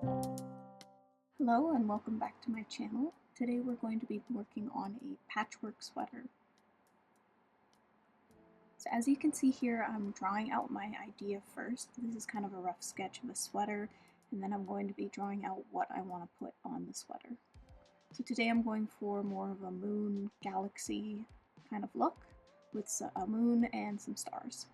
Hello and welcome back to my channel. Today we're going to be working on a patchwork sweater. So as you can see here, I'm drawing out my idea first. This is kind of a rough sketch of a sweater, and then I'm going to be drawing out what I want to put on the sweater. So today I'm going for more of a moon galaxy kind of look with a moon and some stars.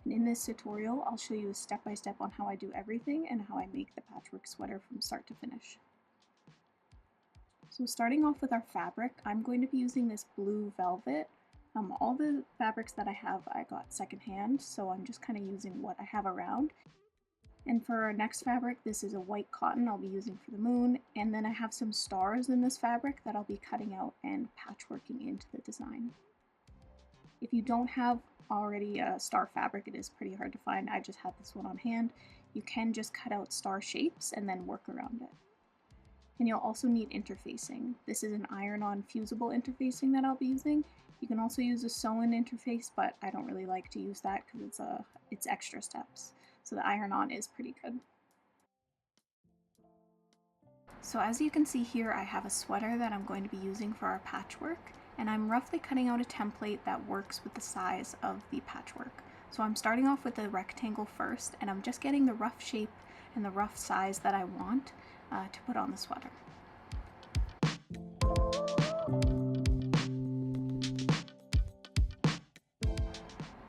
And in this tutorial, I'll show you a step-by-step on how I do everything and how I make the patchwork sweater from start to finish. So starting off with our fabric, I'm going to be using this blue velvet. All the fabrics that I have I got secondhand, so I'm just kind of using what I have around. And for our next fabric, this is a white cotton I'll be using for the moon, and then I have some stars in this fabric that I'll be cutting out and patchworking into the design. If you don't have already a star fabric, it is pretty hard to find. I just had this one on hand. You can just cut out star shapes and then work around it. And you'll also need interfacing. This is an iron-on fusible interfacing that I'll be using. You can also use a sew-in interface, but I don't really like to use that because it's extra steps. So the iron-on is pretty good. So as you can see here, I have a sweater that I'm going to be using for our patchwork, and I'm roughly cutting out a template that works with the size of the patchwork. So I'm starting off with the rectangle first, and I'm just getting the rough shape and the rough size that I want to put on the sweater.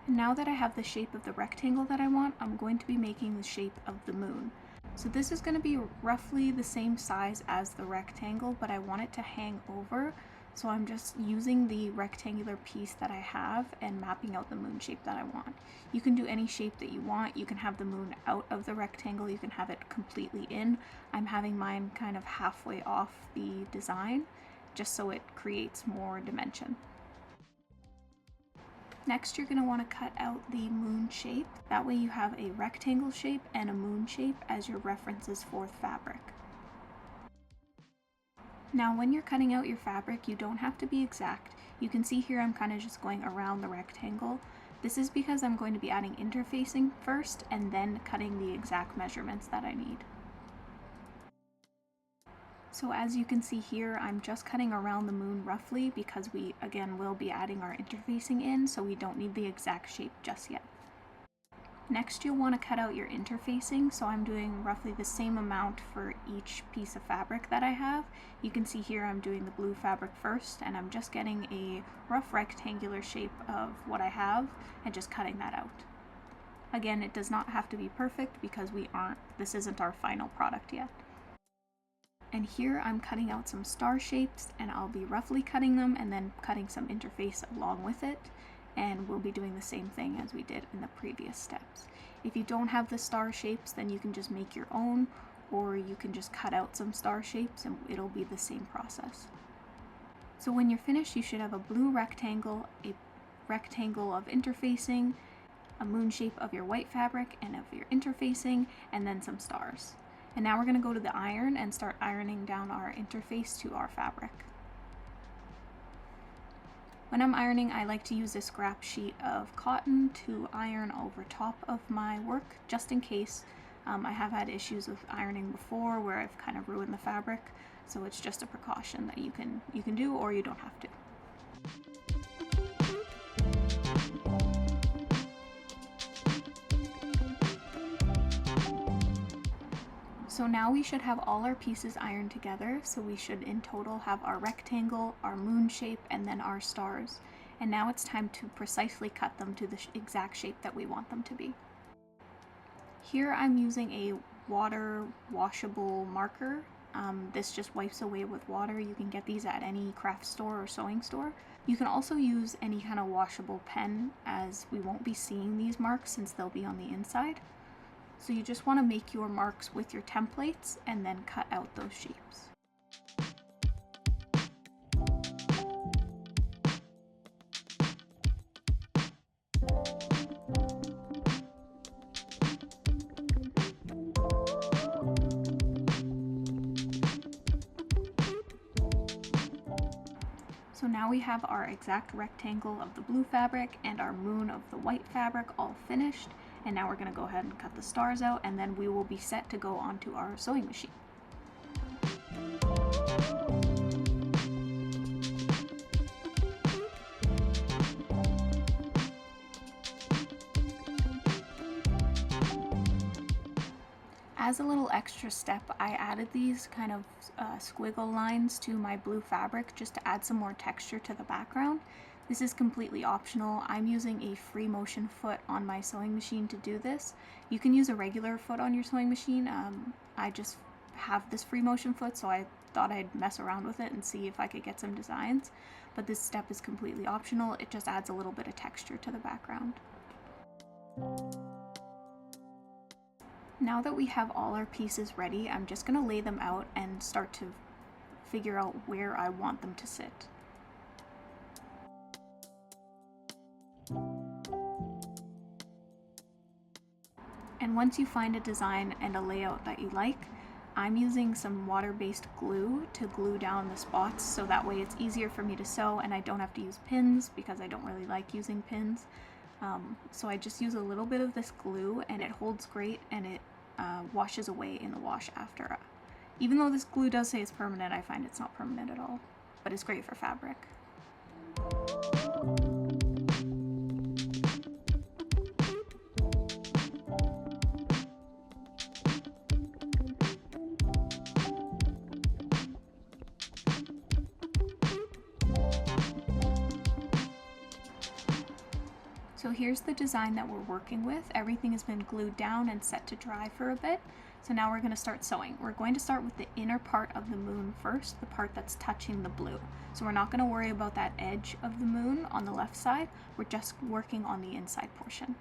And now that I have the shape of the rectangle that I want, I'm going to be making the shape of the moon. So this is going to be roughly the same size as the rectangle, but I want it to hang over. So I'm just using the rectangular piece that I have and mapping out the moon shape that I want. You can do any shape that you want. You can have the moon out of the rectangle. You can have it completely in. I'm having mine kind of halfway off the design, just so it creates more dimension. Next, you're going to want to cut out the moon shape. That way you have a rectangle shape and a moon shape as your references for the fabric. Now when you're cutting out your fabric, you don't have to be exact. You can see here I'm kind of just going around the rectangle. This is because I'm going to be adding interfacing first and then cutting the exact measurements that I need. So as you can see here, I'm just cutting around the moon roughly because we, again, will be adding our interfacing in, so we don't need the exact shape just yet. Next, you'll want to cut out your interfacing, so I'm doing roughly the same amount for each piece of fabric that I have. You can see here I'm doing the blue fabric first, and I'm just getting a rough rectangular shape of what I have and just cutting that out. Again, it does not have to be perfect because this isn't our final product yet. And here I'm cutting out some star shapes, and I'll be roughly cutting them and then cutting some interface along with it. And we'll be doing the same thing as we did in the previous steps. If you don't have the star shapes, then you can just make your own, or you can just cut out some star shapes and it'll be the same process. So when you're finished, you should have a blue rectangle, a rectangle of interfacing, a moon shape of your white fabric and of your interfacing, and then some stars. And now we're going to go to the iron and start ironing down our interface to our fabric. When I'm ironing, I like to use this scrap sheet of cotton to iron over top of my work, just in case. I have had issues with ironing before where I've kind of ruined the fabric, so it's just a precaution that you can do, or you don't have to. So now we should have all our pieces ironed together, so we should in total have our rectangle, our moon shape, and then our stars. And now it's time to precisely cut them to the exact shape that we want them to be. Here I'm using a water washable marker. This just wipes away with water. You can get these at any craft store or sewing store. You can also use any kind of washable pen, as we won't be seeing these marks since they'll be on the inside. So you just want to make your marks with your templates and then cut out those shapes. So now we have our exact rectangle of the blue fabric and our moon of the white fabric all finished, And now we're going to go ahead and cut the stars out, and then we will be set to go onto our sewing machine. As a little extra step, I added these kind of squiggle lines to my blue fabric just to add some more texture to the background. This is completely optional. I'm using a free motion foot on my sewing machine to do this. You can use a regular foot on your sewing machine. I just have this free motion foot, so I thought I'd mess around with it and see if I could get some designs. But this step is completely optional. It just adds a little bit of texture to the background. Now that we have all our pieces ready, I'm just going to lay them out and start to figure out where I want them to sit. And once you find a design and a layout that you like, I'm using some water-based glue to glue down the spots so that way it's easier for me to sew and I don't have to use pins because I don't really like using pins. So I just use a little bit of this glue and it holds great and it washes away in the wash after. Even though this glue does say it's permanent, I find it's not permanent at all, but it's great for fabric. So here's the design that we're working with. Everything has been glued down and set to dry for a bit. So now we're going to start sewing. We're going to start with the inner part of the moon first, the part that's touching the blue. So we're not going to worry about that edge of the moon on the left side. We're just working on the inside portion.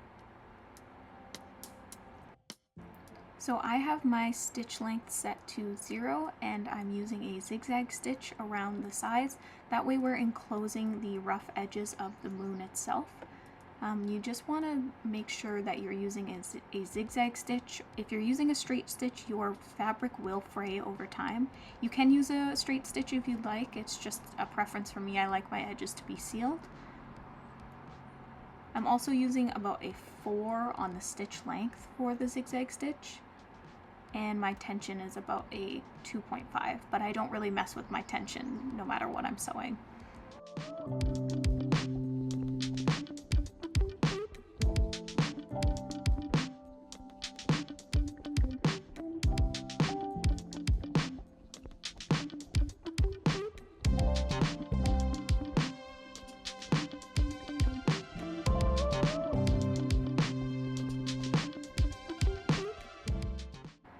So I have my stitch length set to 0 and I'm using a zigzag stitch around the sides. That way we're enclosing the rough edges of the moon itself. You just want to make sure that you're using a zigzag stitch. If you're using a straight stitch, your fabric will fray over time. You can use a straight stitch if you'd like. It's just a preference for me. I like my edges to be sealed. I'm also using about a 4 on the stitch length for the zigzag stitch. And my tension is about a 2.5, but I don't really mess with my tension no matter what I'm sewing.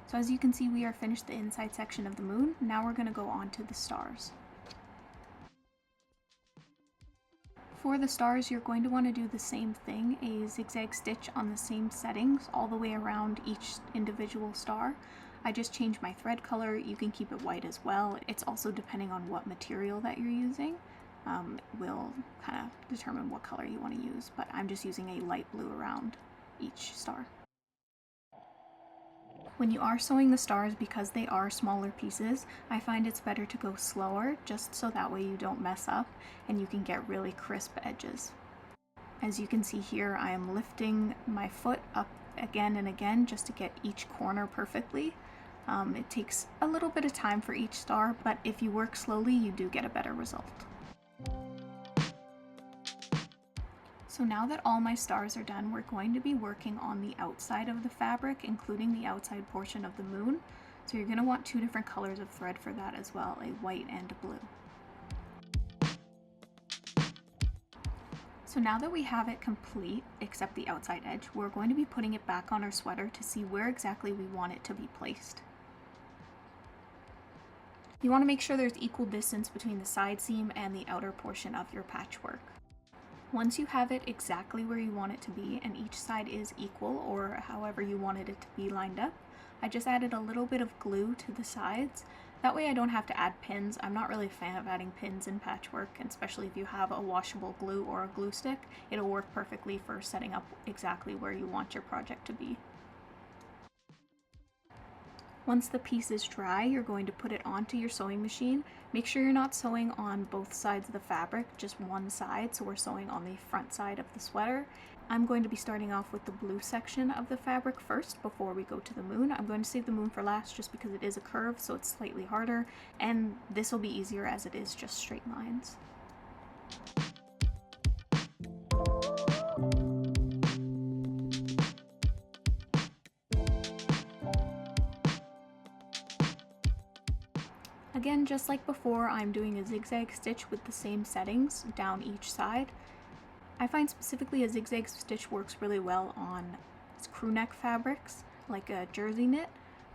So as you can see, we are finished the inside section of the moon. Now we're going to go on to the stars. For the stars, you're going to want to do the same thing, a zigzag stitch on the same settings all the way around each individual star. I just changed my thread color. You can keep it white as well. It's also depending on what material that you're using. Will kind of determine what color you want to use, but I'm just using a light blue around each star. When you are sewing the stars, because they are smaller pieces, I find it's better to go slower, just so that way you don't mess up and you can get really crisp edges. As you can see here, I am lifting my foot up again and again just to get each corner perfectly. It takes a little bit of time for each star, but if you work slowly, you do get a better result. So now that all my stars are done, we're going to be working on the outside of the fabric, including the outside portion of the moon. So you're going to want 2 different colors of thread for that as well, a white and a blue. So now that we have it complete, except the outside edge, we're going to be putting it back on our sweater to see where exactly we want it to be placed. You want to make sure there's equal distance between the side seam and the outer portion of your patchwork. Once you have it exactly where you want it to be and each side is equal or however you wanted it to be lined up, I just added a little bit of glue to the sides. That way I don't have to add pins. I'm not really a fan of adding pins in patchwork, especially if you have a washable glue or a glue stick. It'll work perfectly for setting up exactly where you want your project to be. Once the piece is dry, you're going to put it onto your sewing machine. Make sure you're not sewing on both sides of the fabric, just one side, so we're sewing on the front side of the sweater. I'm going to be starting off with the blue section of the fabric first before we go to the moon. I'm going to save the moon for last just because it is a curve, so it's slightly harder, and this will be easier as it is just straight lines. Again, just like before, I'm doing a zigzag stitch with the same settings down each side. I find specifically a zigzag stitch works really well on crew neck fabrics, like a jersey knit,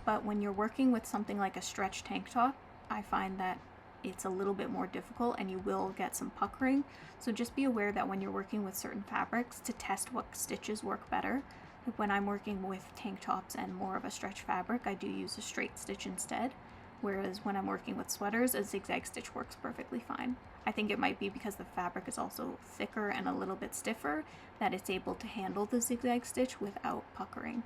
but when you're working with something like a stretch tank top, I find that it's a little bit more difficult and you will get some puckering. So just be aware that when you're working with certain fabrics, to test what stitches work better. When I'm working with tank tops and more of a stretch fabric, I do use a straight stitch instead. Whereas when I'm working with sweaters, a zigzag stitch works perfectly fine. I think it might be because the fabric is also thicker and a little bit stiffer that it's able to handle the zigzag stitch without puckering.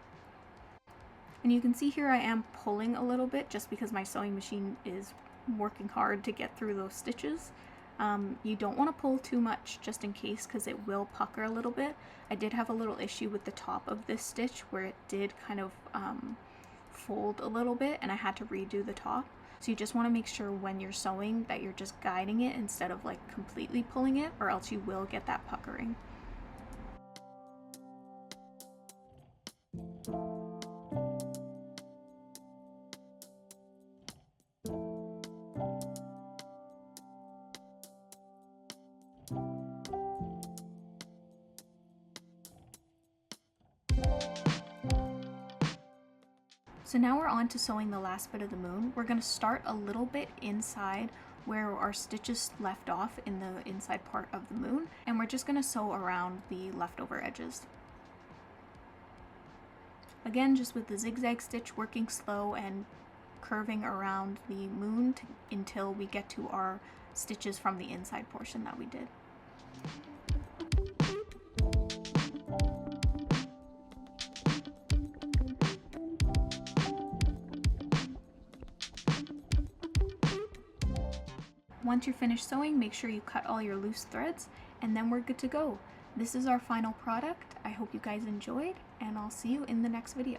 And you can see here I am pulling a little bit just because my sewing machine is working hard to get through those stitches. You don't want to pull too much just in case because it will pucker a little bit. I did have a little issue with the top of this stitch where it did kind of fold a little bit and I had to redo the top. So you just want to make sure when you're sewing that you're just guiding it instead of like completely pulling it, or else you will get that puckering. So now we're on to sewing the last bit of the moon. We're going to start a little bit inside where our stitches left off in the inside part of the moon, and we're just going to sew around the leftover edges. Again, just with the zigzag stitch, working slow and curving around the moon until we get to our stitches from the inside portion that we did. Once you're finished sewing, make sure you cut all your loose threads, and then we're good to go. This is our final product. I hope you guys enjoyed, and I'll see you in the next video.